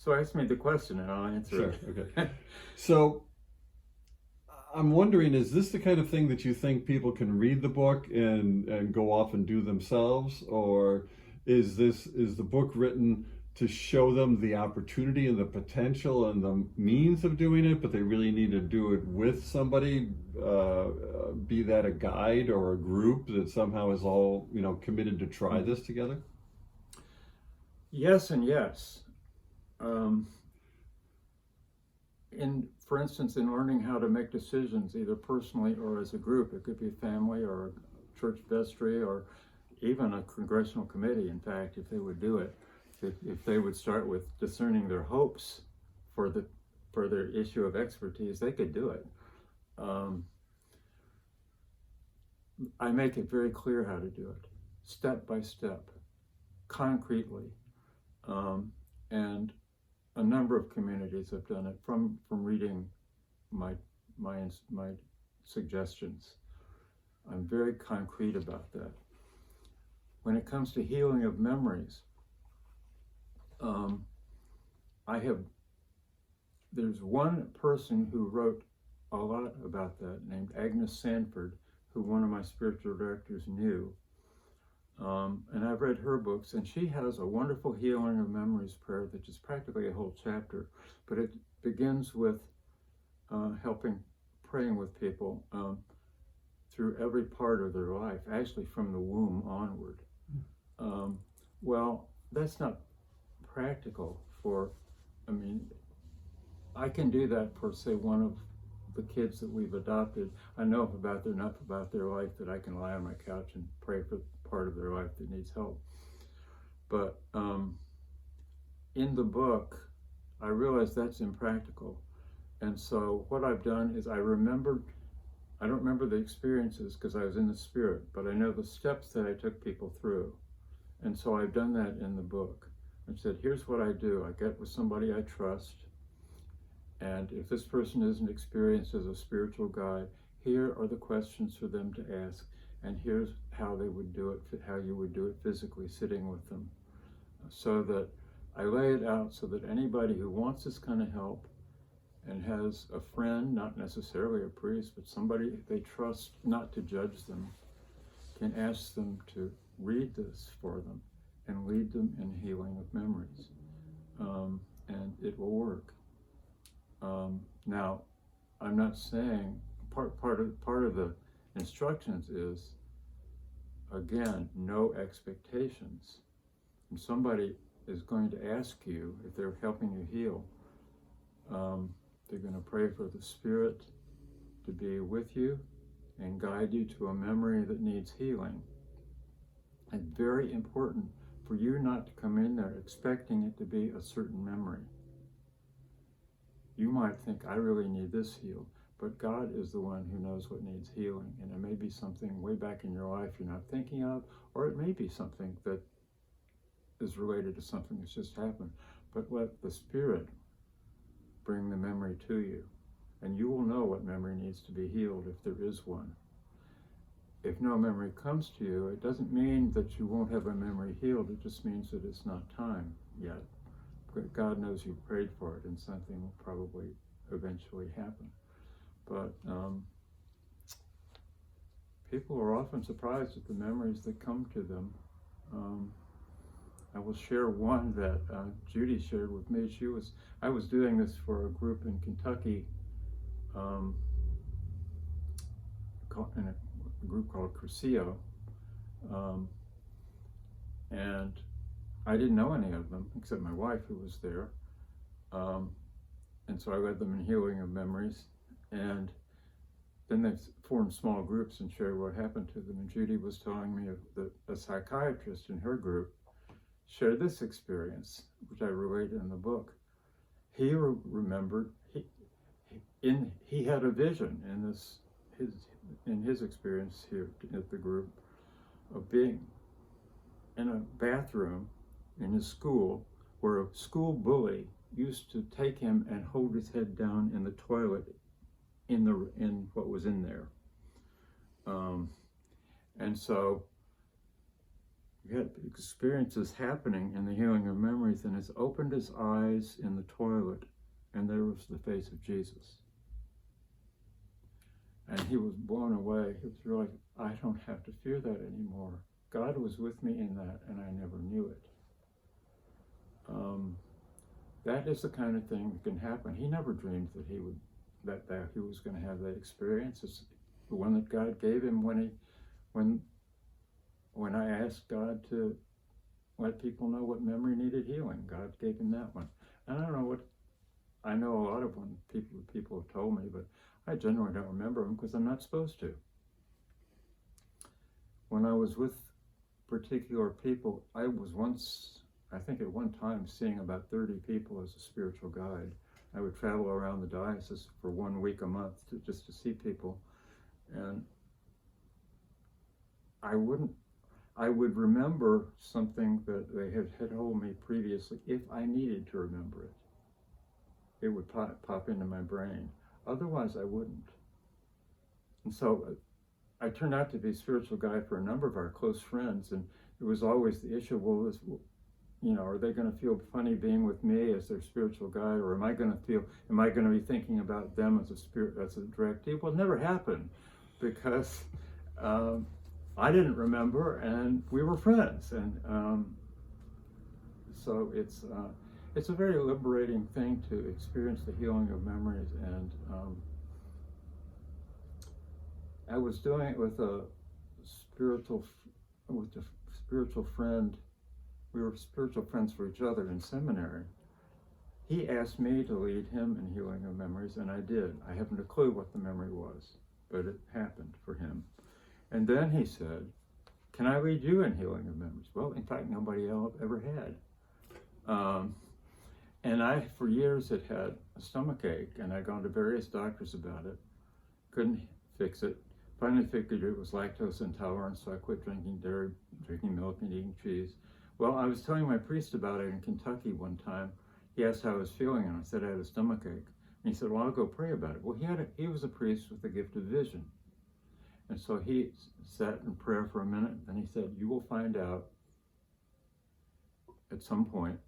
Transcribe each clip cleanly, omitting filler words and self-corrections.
So ask me the question and I'll answer Sure. it. Okay. So I'm wondering, is this the kind of thing that you think people can read the book and go off and do themselves, or is the book written to show them the opportunity and the potential and the means of doing it, but they really need to do it with somebody, be that a guide or a group that somehow is all committed to try this together? Yes and yes. For instance, in learning how to make decisions, either personally or as a group, it could be a family or a church vestry or even a congressional committee, in fact, if they would do it, if they would start with discerning their hopes for their issue of expertise, they could do it. I make it very clear how to do it, step by step, concretely. And a number of communities have done it from reading my suggestions. I'm very concrete about that. When it comes to healing of memories, there's one person who wrote a lot about that named Agnes Sanford, who one of my spiritual directors knew. And I've read her books, and she has a wonderful healing of memories prayer that is practically a whole chapter, but it begins with praying with people through every part of their life, actually from the womb onward. Well, that's not practical I can do that for, say, one of the kids that we've adopted. I know enough about their life that I can lie on my couch and pray for part of their life that needs help. But in the book, I realized that's impractical. And so what I've done is I don't remember the experiences because I was in the spirit, but I know the steps that I took people through. And so I've done that in the book. I said, here's what I do. I get with somebody I trust. And if this person isn't experienced as a spiritual guide, here are the questions for them to ask. And here's how they would do it, how you would do it physically, sitting with them. So that I lay it out so that anybody who wants this kind of help and has a friend, not necessarily a priest, but somebody they trust not to judge them, can ask them to read this for them and lead them in healing of memories. And it will work. Now, I'm not saying part of the instructions is, again, no expectations. And somebody is going to ask you, if they're helping you heal, they're going to pray for the Spirit to be with you and guide you to a memory that needs healing. It's very important for you not to come in there expecting it to be a certain memory. You might think, I really need this healed, but God is the one who knows what needs healing, and it may be something way back in your life you're not thinking of, or it may be something that is related to something that's just happened. But let the Spirit bring the memory to you, and you will know what memory needs to be healed if there is one. If no memory comes to you, it doesn't mean that you won't have a memory healed, it just means that it's not time yet. God knows you prayed for it, and something will probably eventually happen. But people are often surprised at the memories that come to them. I will share one that Judy shared with me. I was doing this for a group in Kentucky, in a group called Crucio, and I didn't know any of them except my wife, who was there, and so I led them in healing of memories, and then they formed small groups and shared what happened to them. And Judy was telling me of a psychiatrist in her group shared this experience, which I relate in the book. He remembered he had a vision in his experience here at the group of being in a bathroom in his school where a school bully used to take him and hold his head down in the toilet in what was in there. And so we had experiences happening in the healing of memories memories and has opened his eyes in the toilet, and there was the face of Jesus. And he was blown away. He was really, I don't have to fear that anymore. God was with me in that, and I never knew it. That is the kind of thing that can happen. He never dreamed that he was going to have that experience. It's the one that God gave him when I asked God to let people know what memory needed healing. God gave him that one. And I don't know I know a lot of people have told me, but I generally don't remember them because I'm not supposed to. When I was with particular people, I was once, I think at one time, seeing about 30 people as a spiritual guide. I would travel around the diocese for 1 week a month just to see people. And I would remember something that they had told me previously if I needed to remember it. It would pop into my brain. Otherwise, I wouldn't. And so I turned out to be a spiritual guide for a number of our close friends, and it was always the issue, are they going to feel funny being with me as their spiritual guide, or am I going to be thinking about them as a direct deal? Well, it never happened, because I didn't remember, and we were friends, and so it's a very liberating thing to experience the healing of memories. And I was doing it with a spiritual friend. We were spiritual friends for each other in seminary. He asked me to lead him in healing of memories, and I did. I haven't a clue what the memory was, but it happened for him. And then he said, "Can I lead you in healing of memories?" Well, in fact, nobody else ever had. And I, for years, had had a stomach ache, and I'd gone to various doctors about it. Couldn't fix it. Finally figured it was lactose intolerance, so I quit drinking dairy, drinking milk, and eating cheese. Well, I was telling my priest about it in Kentucky one time. He asked how I was feeling, and I said I had a stomach ache. And he said, "Well, I'll go pray about it." Well, he was a priest with the gift of vision. And so he sat in prayer for a minute, and he said, "You will find out at some point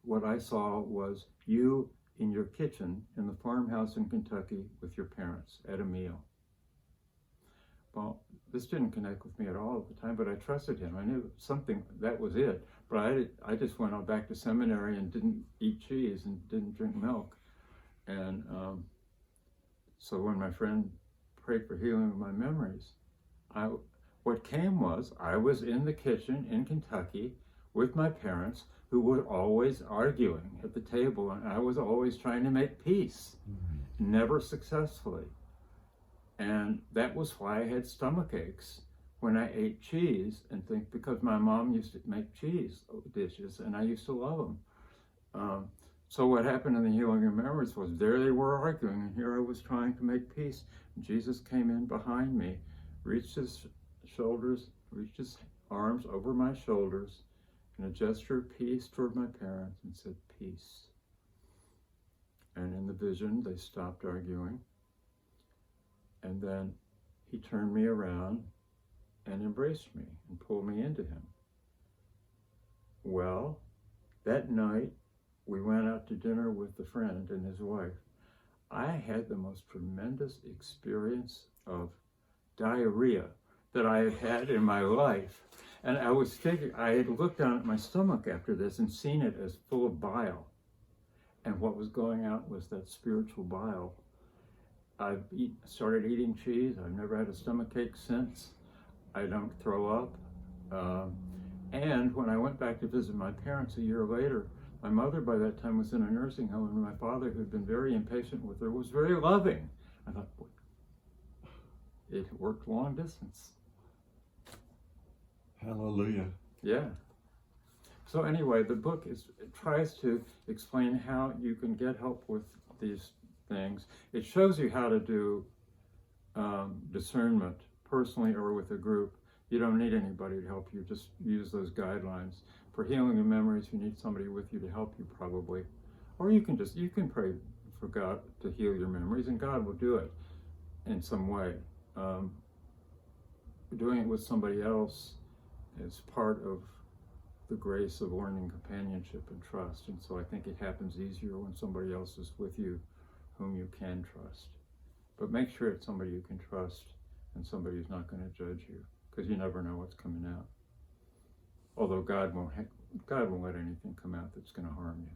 what I saw was you in your kitchen in the farmhouse in Kentucky with your parents at a meal." Well, this didn't connect with me at all at the time, but I trusted him. I knew something, that was it. But I just went on back to seminary and didn't eat cheese and didn't drink milk. And so when my friend prayed for healing of my memories, what came was I was in the kitchen in Kentucky with my parents, who were always arguing at the table, and I was always trying to make peace, never successfully. And that was why I had stomach aches when I ate cheese, and because my mom used to make cheese dishes, and I used to love them. So what happened in the healing of memories was there they were arguing, and here I was trying to make peace. And Jesus came in behind me, reached his arms over my shoulders, in a gesture of peace toward my parents, and said, "Peace." And in the vision, they stopped arguing. And then he turned me around and embraced me and pulled me into him. Well, that night, we went out to dinner with a friend and his wife. I had the most tremendous experience of diarrhea that I had had in my life. And I had looked down at my stomach after this and seen it as full of bile. And what was going out was that spiritual bile. I've started eating cheese. I've never had a stomach ache since. I don't throw up. And when I went back to visit my parents a year later, my mother by that time was in a nursing home, and my father, who had been very impatient with her, was very loving. I thought, boy, it worked long distance. Hallelujah. Yeah. So anyway, the book tries to explain how you can get help with these things. It shows you how to do discernment personally or with a group. You don't need anybody to help you. Just use those guidelines. For healing of memories, you need somebody with you to help you probably. Or you can pray for God to heal your memories, and God will do it in some way. Doing it with somebody else is part of the grace of learning companionship and trust. And so I think it happens easier when somebody else is with you whom you can trust. But make sure it's somebody you can trust and somebody who's not going to judge you, because you never know what's coming out. Although God won't let anything come out that's going to harm you.